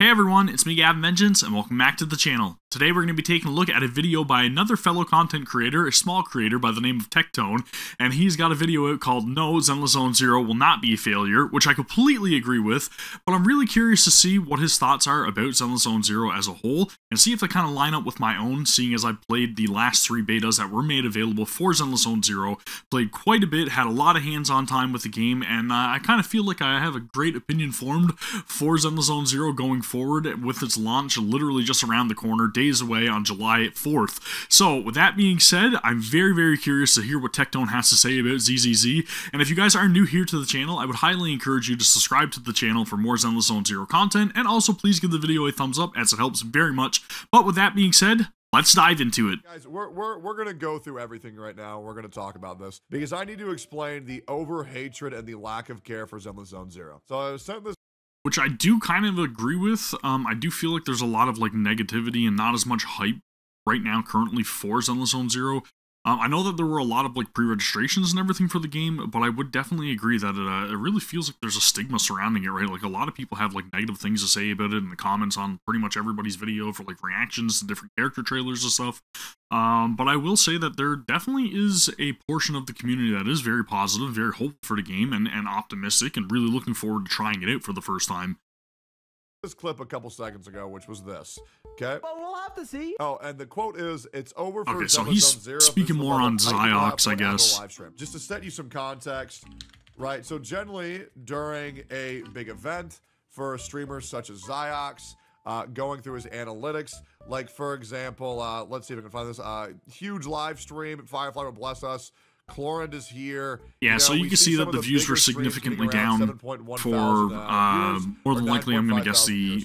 Hey everyone, it's me Gavin Vengeance, and welcome back to the channel. Today we're going to be taking a look at a video by another fellow content creator, a small creator by the name of Tectone, and he's got a video out called No, Zenless Zone Zero will not be a failure, which I completely agree with, but I'm really curious to see what his thoughts are about Zenless Zone Zero as a whole, and see if they kind of line up with my own, seeing as I played the last 3 betas that were made available for Zenless Zone Zero, played quite a bit, had a lot of hands-on time with the game, and I kind of feel like I have a great opinion formed for Zenless Zone Zero going forward with its launch literally just around the corner, days away on July 4th. So with that being said, I'm very curious to hear what Tectone has to say about ZZZ, and if you guys are new here to the channel, I would highly encourage you to subscribe to the channel for more Zenless Zone Zero content, and also please give the video a thumbs up as it helps very much. But with that being said, let's dive into it. Guys, we're going to go through everything right now. We're going to talk about this because I need to explain the over-hatred and the lack of care for Zenless Zone Zero. So I sent this, which I do kind of agree with. I do feel like there's a lot of like negativity and not as much hype right now currently for Zenless Zone Zero. I know that there were a lot of like pre-registrations and everything for the game, but I would definitely agree that it really feels like there's a stigma surrounding it, right? Like a lot of people have like negative things to say about it in the comments on pretty much everybody's video for like reactions to different character trailers and stuff. But I will say that there definitely is a portion of the community that is very positive, very hopeful for the game, and optimistic, and really looking forward to trying it out for the first time. this clip a couple seconds ago, which was this. Okay. But we'll have to see. Oh, and the quote is, "It's over for okay, so Zenless he's Zone Zero." speaking more on Ziox, I guess. Live stream. Just to set you some context, right? So generally during a big event for streamers such as Ziox, going through his analytics, like for example, let's see if I can find this huge live stream. Firefly will bless us. Chlorand is here. Yeah, you know, so you can see that the views were significantly down for, more than likely, I'm going to guess the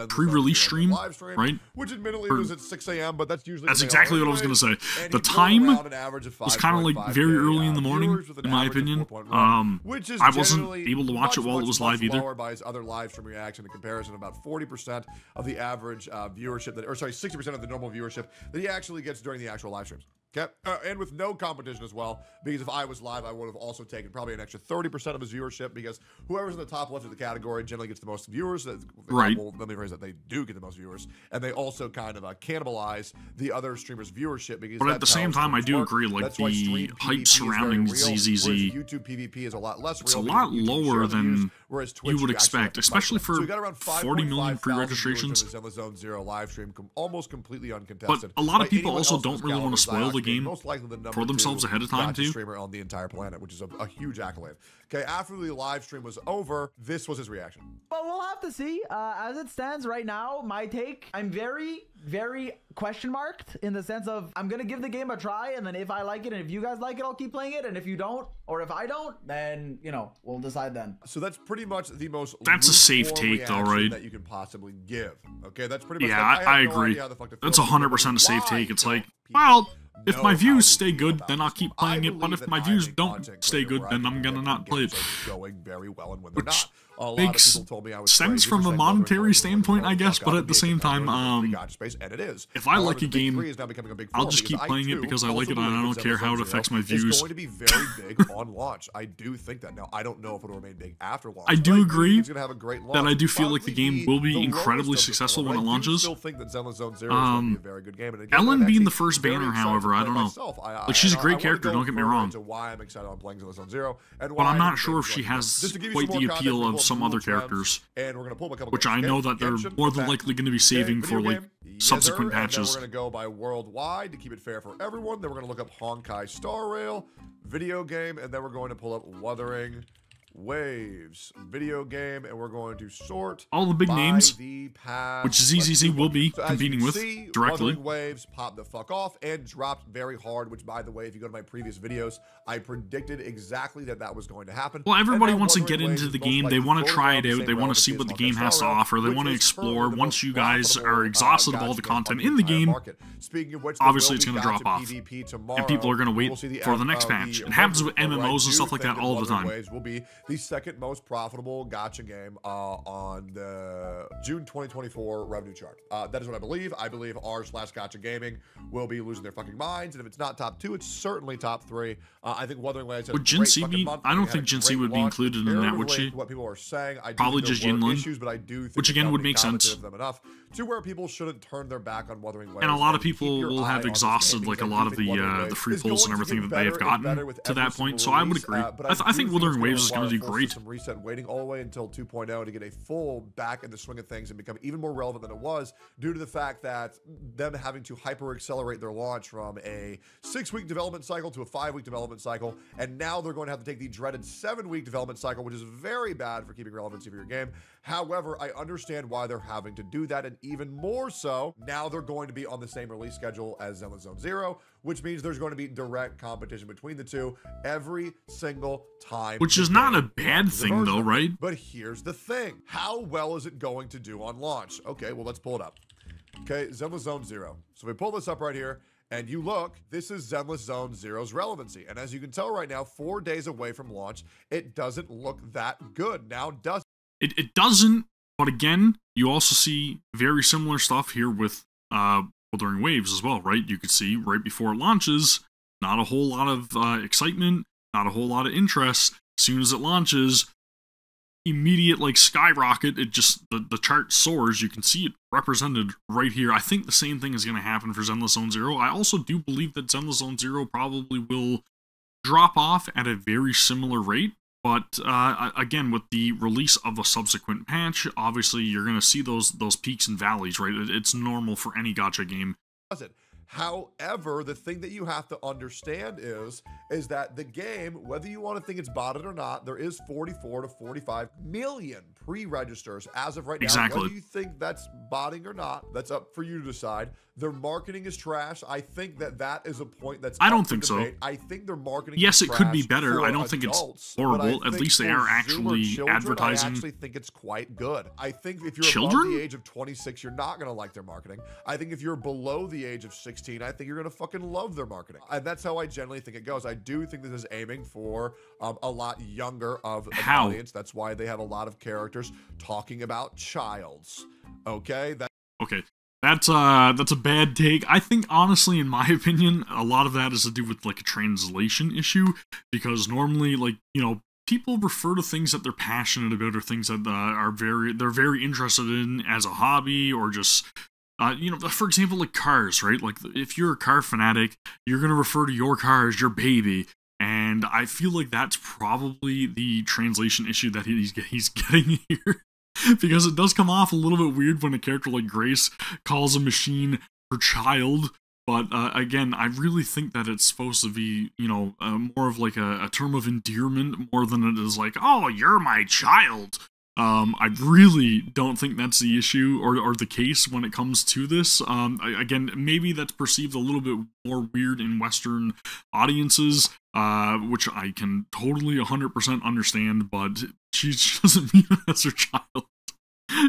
pre-release stream, right? Which admittedly was at 6 a.m., but that's usually... That's exactly what I was going to say. The time was kind of like very early in the morning, in my opinion. I wasn't able to watch it while it was live either. By his other live stream reaction, in comparison, about 40% of the average viewership, that, or sorry, 60% of the normal viewership that he actually gets during the actual live streams. Okay, and with no competition as well, because if I was live, I would have also taken probably an extra 30% of his viewership, because whoever's in the top left of the category generally gets the most viewers. Right. Well, let me rephrase that. They do get the most viewers, and they also kind of cannibalize the other streamers' viewership. Because but at the same time, I do agree, like, the hype surrounding ZZZ, YouTube PvP is a lot less real. It's a lot lower than you would expect, especially for 40 million pre-registrations. Zone Zero live stream, almost completely uncontested. But a lot of people also don't really want to spoil the game for themselves ahead of time too. Streamer on the entire planet, which is a huge accolade. Okay, after the live stream was over, this was his reaction. But we'll have to see. As it stands right now, my take, I'm very question marked, in the sense of I'm gonna give the game a try, and then if I like it and if you guys like it, I'll keep playing it, and if you don't, or if I don't, then you know, we'll decide then. So that's pretty much the most a safe take though, right? That you can possibly give. Okay, that's pretty much. Yeah, I agree. That's 100% a safe take. It's like, well, if my views stay good, then I'll keep playing it, but if my views don't stay good, then I'm gonna not play it. Going very well, and when they're not. Stems from a monetary standpoint, I guess, but at the same time, if I like a game, I'll just keep playing it because I like it and I don't care how it affects my views. It's going to be very big on launch. I do think that. Now, I don't know if it'll remain big after launch. I do agree that I do feel like the game will be incredibly successful when it launches. Ellen being the first banner, however, I don't know. Like, she's a great character, don't get me wrong. But I'm not sure if she has quite the appeal of some other characters, which I know that they're more than likely going to be saving for like subsequent patches. We're going to go by worldwide to keep it fair for everyone. Then we're going to look up Honkai Star Rail video game, and then we're going to pull up Wuthering Waves video game, and we're going to sort all the big names, which ZZZ will be competing with directly. Waves popped the fuck off and dropped very hard, which, by the way, if you go to my previous videos, I predicted exactly that was going to happen. Well, everybody wants to get into the game. They want to try it out. They want to see what the game has to offer. They want to explore. Once you guys are exhausted of all the content in the game, obviously it's going to drop off, and people are going to wait for the next patch. It happens with MMOs and stuff like that all the time. the second most profitable gacha game on the June 2024 revenue chart. That is what I believe. I believe r/gacha gaming will be losing their fucking minds, and if it's not top 2, it's certainly top 3. I think Wuthering Waves had would a great Jinsei fucking be? month. I don't They think had a Jinsei great would be launch. included in that, would she? What people are saying, I do Probably think just there were Jinlin, issues, but I do think which the again would company make sense. commented them enough to where people shouldn't turn their back on Wuthering Waves. And a lot of keep people your will eye have on this exhausted game, like a because I lot do of think Wuthering the Waves free is pulls and going to everything get that they have better and better gotten with to every that point. single So I would release, agree. but I do think think Wuthering it's gonna Waves is going to do require a full great. system reset, waiting all the way until 2.0 to get a full back in the swing of things and become even more relevant than it was, due to the fact that them having to hyper accelerate their launch from a 6-week development cycle to a 5-week development cycle, and now they're going to have to take the dreaded 7-week development cycle, which is very bad for keeping relevancy for your game. However, I understand why they're having to do that, and even more so, now they're going to be on the same release schedule as Zenless Zone Zero, which means there's going to be direct competition between the two every single time. Which is not a bad thing, though, right? But here's the thing. How well is it going to do on launch? Okay, well, let's pull it up. Okay, Zenless Zone Zero. So we pull this up right here, and you look, this is Zenless Zone Zero's relevancy. And as you can tell right now, 4 days away from launch, it doesn't look that good. Now, does it doesn't, but again, you also see very similar stuff here with Wuthering Waves as well, right? You could see right before it launches, not a whole lot of excitement, not a whole lot of interest. As soon as it launches, immediate like skyrocket, it just, the chart soars. You can see it represented right here. I think the same thing is going to happen for Zenless Zone Zero. I also do believe that Zenless Zone Zero probably will drop off at a very similar rate. But again, with the release of a subsequent patch, obviously you're going to see those peaks and valleys, right? It's normal for any gacha game. it? However, the thing that you have to understand is that the game, whether you want to think it's botted or not, there is 44 to 45 million pre-registers as of right now. Exactly. Whether you think that's botting or not, that's up for you to decide. Their marketing is trash. I think that is a point that's I don't up for think so. debate. I think their marketing Yes, is it could be trash better. for I don't think it's adults, horrible. but I At think least they for are Zoomer actually children, advertising. I actually think it's quite good. I think if you're Children? above the age of 26, you're not going to like their marketing. I think if you're below the age of 16, I think you're going to fucking love their marketing. And that's how I generally think it goes. I do think this is aiming for a lot younger of an audience. That's why they have a lot of characters talking about childs. Okay? Okay. That's a bad take. I think, honestly, in my opinion, a lot of that is to do with, like, a translation issue, because normally, like, you know, people refer to things that they're passionate about or things that they're very interested in as a hobby, or just, you know, for example, like cars, right? Like, if you're a car fanatic, you're going to refer to your car as your baby, and I feel like that's probably the translation issue that he's getting here. Because it does come off a little bit weird when a character like Grace calls a machine her child. But again, I really think that it's supposed to be, you know, more of like a term of endearment more than it is like, oh, you're my child. I really don't think that's the issue or the case when it comes to this. Again, maybe that's perceived a little bit more weird in Western audiences, which I can totally 100% understand, but she doesn't mean it as her child.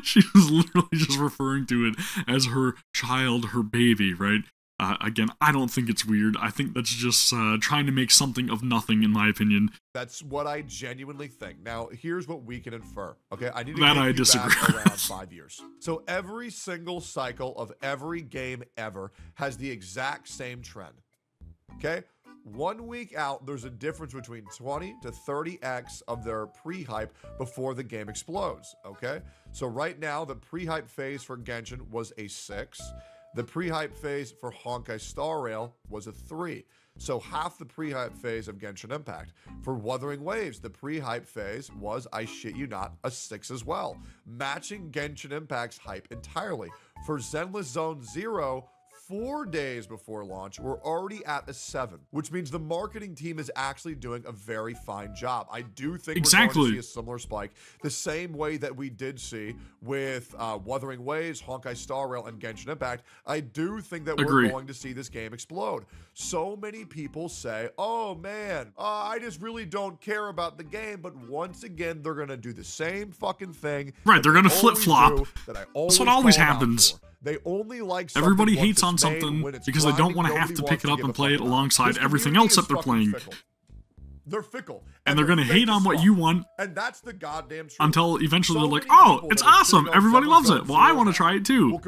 She was literally just referring to it as her child, her baby, right? Again, I don't think it's weird. I think that's just trying to make something of nothing, in my opinion. That's what I genuinely think. Now, here's what we can infer. Okay, I need to That take I you disagree back with. around 5 years. So every single cycle of every game ever has the exact same trend. Okay, 1 week out, there's a difference between 20 to 30x of their pre-hype before the game explodes. Okay, so right now the pre-hype phase for Genshin was a 6. The pre-hype phase for Honkai Star Rail was a 3. So half the pre-hype phase of Genshin Impact. For Wuthering Waves, the pre-hype phase was, I shit you not, a 6 as well, matching Genshin Impact's hype entirely. For Zenless Zone Zero, 4 days before launch, we're already at a 7, which means the marketing team is actually doing a very fine job. I do think we're going to see a similar spike, the same way that we did see with Wuthering Waves, Honkai Star Rail, and Genshin Impact. I do think that we're going to see this game explode. So many people say, oh man, I just really don't care about the game, but once again, they're going to do the same fucking thing. Right, they're going to flip-flop. That's what always happens. They only like everybody hates on something because they don't want to have to pick it up and play it alongside everything else that they're playing. They're fickle. And they're going to hate on what you want. And that's the goddamn truth. Until eventually they're like, oh, it's awesome. Everybody loves it. Well, I want to try it too.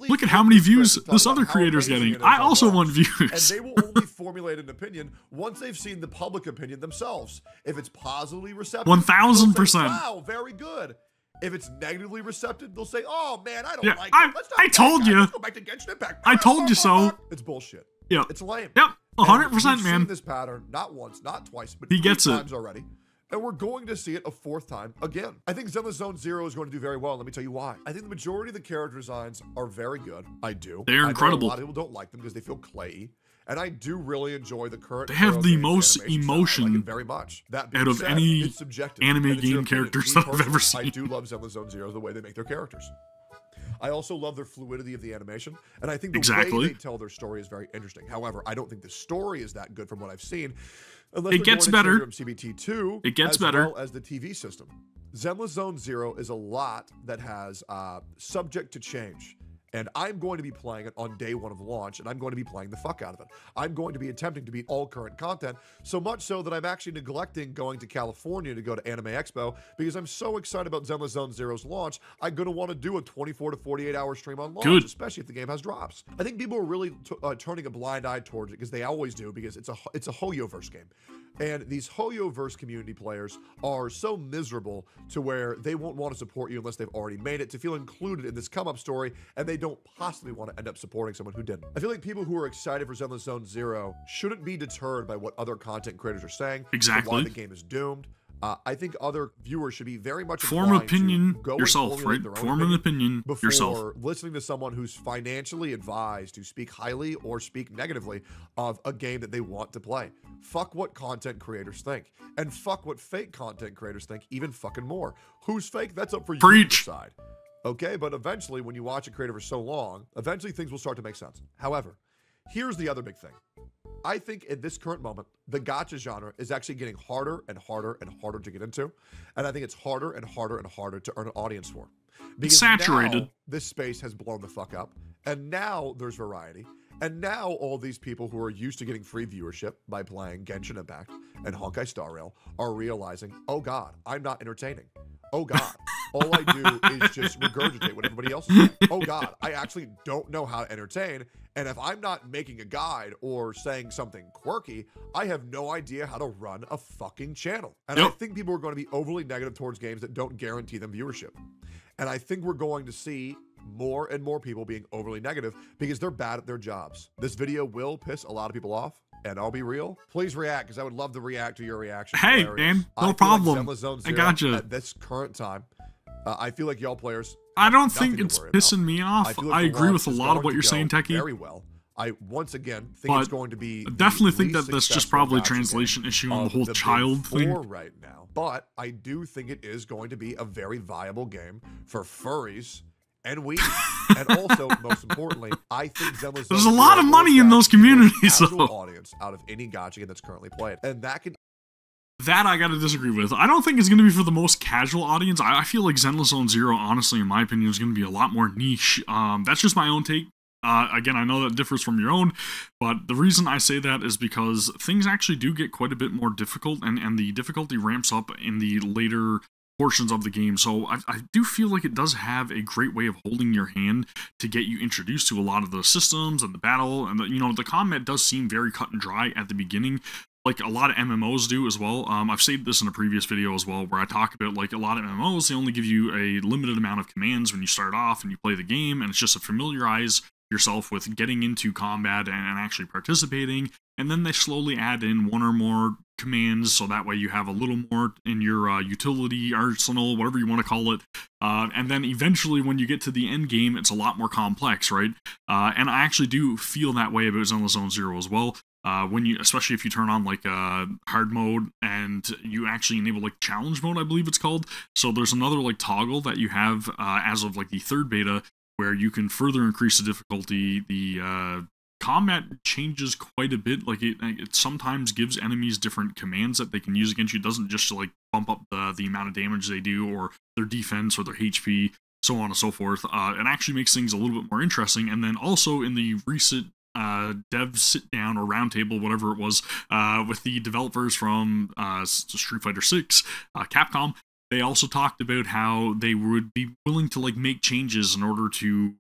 Look at how many views this other creator's getting. I also want views. And they will only formulate an opinion once they've seen the public opinion themselves. If it's positively receptive, 1000%. Wow, very good. If it's negatively receptive, they'll say, "Oh man, I don't like it. I told you. Let's go back to Genshin Impact. I told you so." It's bullshit. Yeah, it's lame. Yep, 100%, man. Seen this pattern not once, not twice, but he gets 3 it times already, and we're going to see it a 4th time again. I think Zenless Zone Zero is going to do very well. Let me tell you why. I think the majority of the character designs are very good. I do. They're incredible. A lot of people don't like them because they feel clayey. And I do really enjoy the current. They have the most emotion like very much. That being out of said, any subjective, anime game characters that I've ever seen. I do love Zenless Zone Zero, the way they make their characters. I also love their fluidity of the animation, and I think the way they tell their story is very interesting. However, I don't think the story is that good from what I've seen. It gets better. CBT2, it gets better. Well as the TV system. Zenless Zone Zero is a lot that has subject to change. And I'm going to be playing it on day 1 of launch, and I'm going to be playing the fuck out of it. I'm going to be attempting to beat all current content, so much so that I'm actually neglecting going to California to go to Anime Expo, because I'm so excited about Zenless Zone Zero's launch, I'm going to want to do a 24 to 48 hour stream on launch, especially if the game has drops. I think people are really turning a blind eye towards it, because they always do, because it's a Hoyoverse game. And these Hoyoverse community players are so miserable to where they won't want to support you unless they've already made it, to feel included in this come-up story, and they don't possibly want to end up supporting someone who didn't. I feel like people who are excited for Zenless Zone Zero shouldn't be deterred by what other content creators are saying. Exactly. Why the game is doomed. I think other viewers should be very much form an opinion yourself, right? Form an opinion yourself before listening to someone who's financially advised to speak highly or speak negatively of a game that they want to play. Fuck what content creators think, and fuck what fake content creators think even fucking more. Who's fake? That's up for you to decide. Okay, but eventually, when you watch a creator for so long, eventually things will start to make sense. However, here's the other big thing. I think in this current moment, the gacha genre is actually getting harder and harder and harder to get into. And I think it's harder and harder and harder to earn an audience for. Because it's saturated. Now, this space has blown the fuck up. And now there's variety. And now all these people who are used to getting free viewership by playing Genshin Impact and Honkai Star Rail are realizing, oh God, I'm not entertaining. Oh God, all I do is just regurgitate what everybody else is saying. Oh God, I actually don't know how to entertain. And if I'm not making a guide or saying something quirky, I have no idea how to run a fucking channel. And I think people are going to be overly negative towards games that don't guarantee them viewership. And I think we're going to see more and more people being overly negative because they're bad at their jobs. This video will piss a lot of people off. And I'll be real. Please react, because I would love to react to your reaction. Hey, man, no problem. Like I got you. At this current time, I feel like y'all players. I don't think it's pissing me off. I agree with a lot of what you're saying, Teccy. Very well. I once again think it's going to be. I definitely think that that's just probably a translation issue on the whole child thing right now. But I do think it is going to be a very viable game for furries and we, and also most importantly, I think Zenless. There's a lot of money in those communities, though. Audience out of any gacha game that's currently played, and that can. That I gotta disagree with. I don't think it's gonna be for the most casual audience. I feel like Zenless Zone Zero, honestly, in my opinion, is gonna be a lot more niche. That's just my own take. Again, I know that differs from your own, but the reason I say that is because things actually do get quite a bit more difficult, and the difficulty ramps up in the later portions of the game. So I do feel like it does have a great way of holding your hand to get you introduced to a lot of the systems and the battle, and the combat does seem very cut and dry at the beginning, like a lot of MMOs do as well. I've said this in a previous video as well, where I talk about like a lot of MMOs, they only give you a limited amount of commands when you start off and you play the game, and it's just to familiarize yourself with getting into combat and actually participating, and then they slowly add in one or more commands, so that way you have a little more in your utility arsenal, whatever you want to call it, and then eventually when you get to the end game, it's a lot more complex, right? And I actually do feel that way about Zenless Zone Zero as well. Especially if you turn on like hard mode and you actually enable like challenge mode, I believe it's called. So there's another like toggle that you have as of like the third beta, where you can further increase the difficulty. The combat changes quite a bit. Like it sometimes gives enemies different commands that they can use against you. It doesn't just like bump up the amount of damage they do, or their defense, or their HP, so on and so forth. It actually makes things a little bit more interesting. And then also in the recent dev sit down or roundtable, whatever it was, with the developers from Street Fighter 6, Capcom. They also talked about how they would be willing to like make changes in order to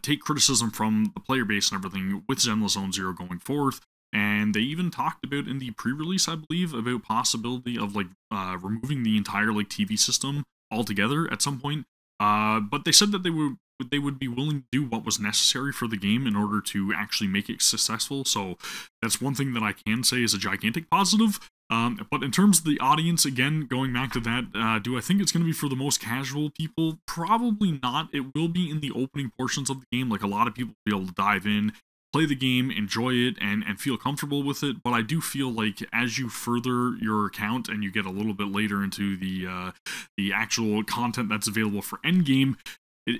take criticism from the player base and everything with Zenless Zone Zero going forth. And they even talked about in the pre-release, I believe, about possibility of like removing the entire like TV system altogether at some point. But they said that they would be willing to do what was necessary for the game in order to actually make it successful. So that's one thing that I can say is a gigantic positive. But in terms of the audience, again, going back to that, do I think it's going to be for the most casual people? Probably not. It will be in the opening portions of the game. Like, a lot of people will be able to dive in, play the game, enjoy it, and feel comfortable with it. But I do feel like as you further your account and you get a little bit later into the actual content that's available for endgame,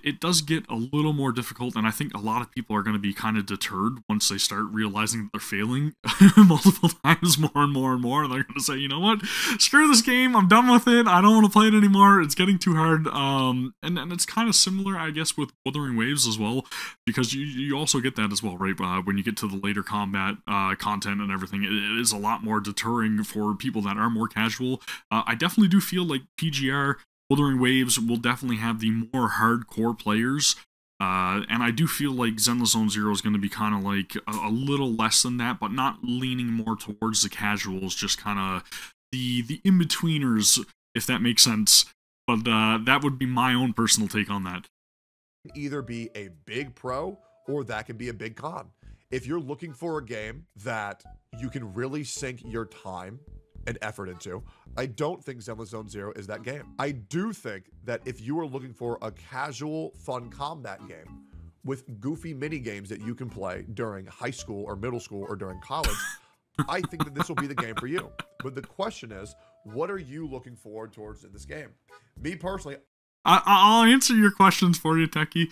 it does get a little more difficult, and I think a lot of people are going to be kind of deterred once they start realizing that they're failing multiple times more and more and more, and they're going to say, you know what, screw this game, I'm done with it, I don't want to play it anymore, it's getting too hard. And it's kind of similar, I guess, with Wuthering Waves as well, because you also get that as well, right? When you get to the later combat content and everything, it is a lot more deterring for people that are more casual. I definitely do feel like PGR Wuthering Waves will definitely have the more hardcore players, and I do feel like Zenless Zone Zero is going to be kind of like a little less than that, but not leaning more towards the casuals, just kind of the in-betweeners, if that makes sense. But that would be my own personal take on that. Either be a big pro, or that can be a big con. If you're looking for a game that you can really sink your time and effort into, I don't think Zenless Zone Zero is that game. I do think that if you are looking for a casual, fun combat game with goofy mini games that you can play during high school or middle school or during college, I think that this will be the game for you. But the question is, what are you looking forward towards in this game? Me personally, I'll answer your questions for you, Teccy.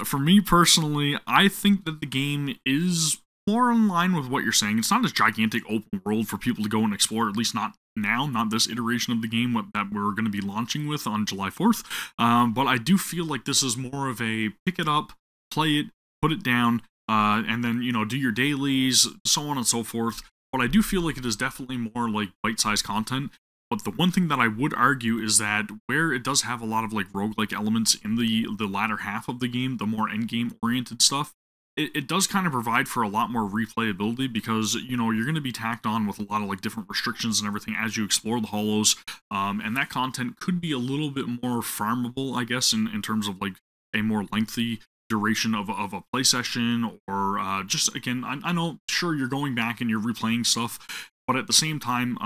For me personally, I think that the game is more in line with what you're saying. It's not this gigantic open world for people to go and explore, at least not now, not this iteration of the game that we're going to be launching with on July 4th. But I do feel like this is more of a pick it up, play it, put it down, and then, you know, do your dailies, so on and so forth. But I do feel like it is definitely more like bite-sized content. But the one thing that I would argue is that where it does have a lot of like roguelike elements in the latter half of the game, the more endgame oriented stuff, it does kind of provide for a lot more replayability, because, you know, you're going to be tacked on with a lot of like different restrictions and everything as you explore the hollows, and that content could be a little bit more farmable, I guess, in terms of like a more lengthy duration of a play session, or just, again, I know, sure, you're going back and you're replaying stuff, but at the same time,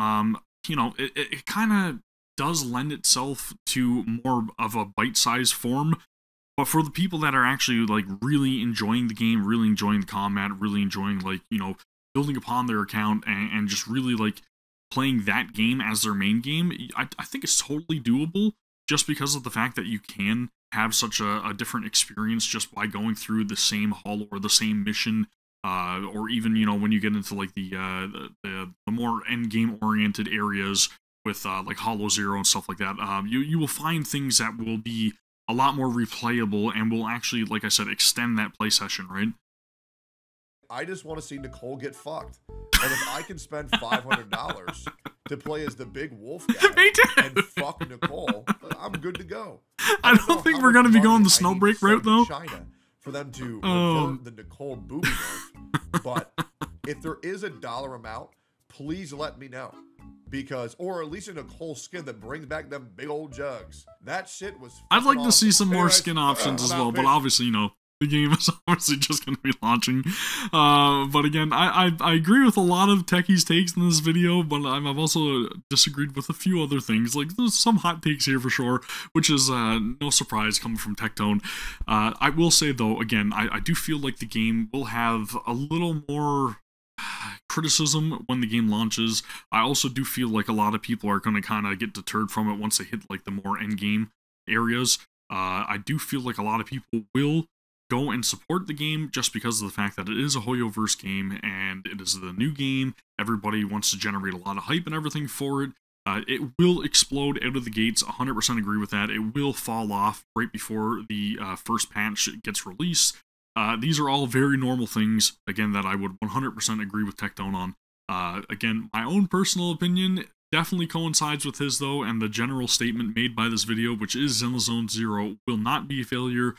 you know, it kind of does lend itself to more of a bite-sized form. But for the people that are actually like really enjoying the game, really enjoying the combat, really enjoying, like, you know, building upon their account and just really like playing that game as their main game, I think it's totally doable, just because of the fact that you can have such a different experience just by going through the same hollow or the same mission, or even, you know, when you get into like the more end game oriented areas with like Hollow Zero and stuff like that, you will find things that will be a lot more replayable and will actually, like I said, extend that play session, right? I just want to see Nicole get fucked. And if I can spend $500 to play as the big wolf guy and fuck Nicole, I'm good to go. I don't think we're going to be going the Snowbreak route, though. China for them to revert the Nicole booby nerf. But if there is a dollar amount, please let me know. Because, or at least a Nicole skin that brings back them big old jugs. That shit was I'd like to awesome. see some more skin options as well, but obviously, you know, the game is obviously just going to be launching. But again, I agree with a lot of Teccy's takes in this video, but I've also disagreed with a few other things. Like, there's some hot takes here for sure, which is no surprise coming from Tectone. I will say, though, again, I do feel like the game will have a little more criticism when the game launches. I also do feel like a lot of people are going to kind of get deterred from it once they hit like the more end game areas. I do feel like a lot of people will go and support the game just because of the fact that it is a Hoyoverse game and it is the new game. Everybody wants to generate a lot of hype and everything for it. It will explode out of the gates, 100% agree with that. It will fall off right before the first patch gets released. These are all very normal things, again, that I would 100% agree with Tectone on. Again, my own personal opinion definitely coincides with his, though, and the general statement made by this video, which is Zenless Zone Zero will not be a failure.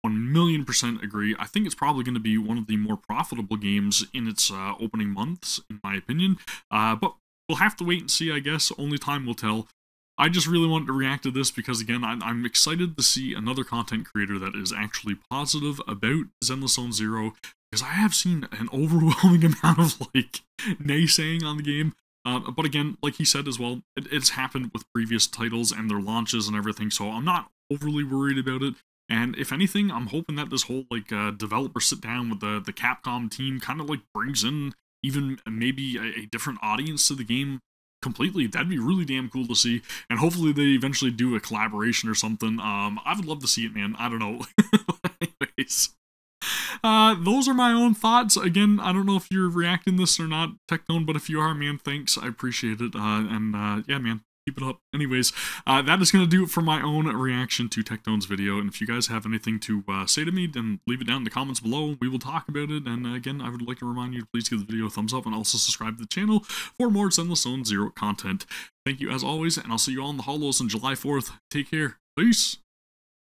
1,000,000% agree. I think it's probably going to be one of the more profitable games in its opening months, in my opinion. But we'll have to wait and see, I guess. Only time will tell. I just really wanted to react to this because, again, I'm excited to see another content creator that is actually positive about Zenless Zone Zero, because I have seen an overwhelming amount of, like, naysaying on the game. But again, like he said as well, it's happened with previous titles and their launches and everything, so I'm not overly worried about it. And if anything, I'm hoping that this whole, like, developer sit down with the Capcom team kind of, like, brings in even maybe a different audience to the game completely. That'd be really damn cool to see, and hopefully they eventually do a collaboration or something. I would love to see it, man. I don't know. Anyways, those are my own thoughts. Again, I don't know if you're reacting this or not, Tectone, but if you are, man, thanks. I appreciate it. Yeah, man, keep it up. Anyways, that is going to do it for my own reaction to Tectone's video, and if you guys have anything to say to me, then leave it down in the comments below. We will talk about it, and again, I would like to remind you to please give the video a thumbs up and also subscribe to the channel for more Zenless Zone Zero content. Thank you as always, and I'll see you all in the Hollows on July 4th. Take care. Peace!